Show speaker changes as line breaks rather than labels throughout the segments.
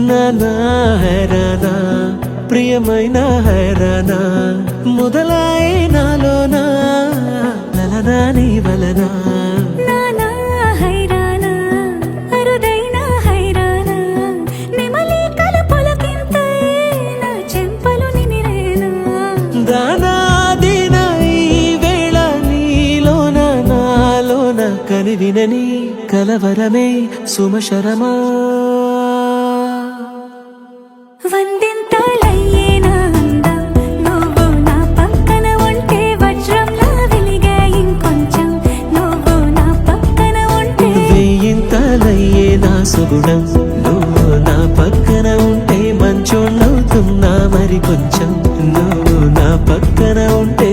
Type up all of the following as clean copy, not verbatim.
నానా హైరానా ప్రియమైన హైరానా మొదలాయి నాలోనా లలనా నీ వలనా
నానా హైరానా అరుదైన హైరానా నెమలి కలపులకింతై నా చెంపలు నిమిరేనా
దానాదిన ఈ వేళ నీలోన నాలోన కనివినని కలవరమే సుమశరమా
వందింతలయ్యేనా అందం నువ్వు నా పక్కన ఉంటే వజ్రంలా వెలిగే ఇంకొంచెం నువ్వు నా పక్కన ఉంటే
వెయ్యింతలయ్యే నా సుగుణం నువ్వు నా పక్కన ఉంటే మంచోళ్ళవుతున్నా మరి కొంచెం నువ్వు నా పక్కన ఉంటే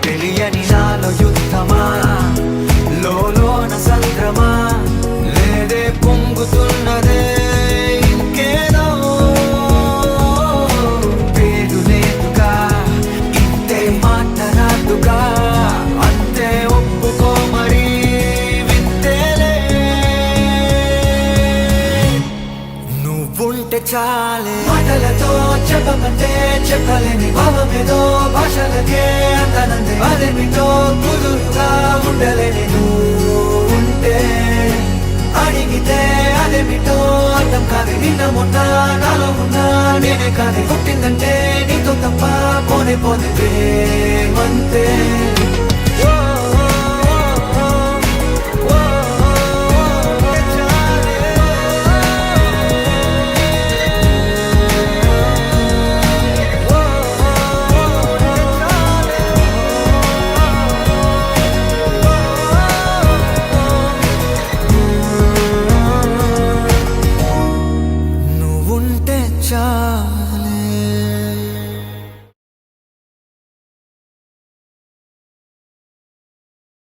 తెలియని నాలో యుద్ధమా లోన సంద్రమా లేదే పొంగుతున్నదే ఇంకేదో పేరు లేదుగా ఇంతే మాట్లాడుగా అంతే ఒప్పుకో మరి వింతేలే నువ్వుంటే చాలే మాటలతో చెప్పమంటే చెప్పలేని భావమేదో భాషలకే అందనందే అదేమిటో కుదురుగా ఉండలేని ఉంటే అడిగితే అదేమిటో అర్థం కాదు నిన్న మొన్న నాలో ఉన్నా నేనే కాదే పుట్టిందంటే నీతో తప్ప పోనే పోతే మంతే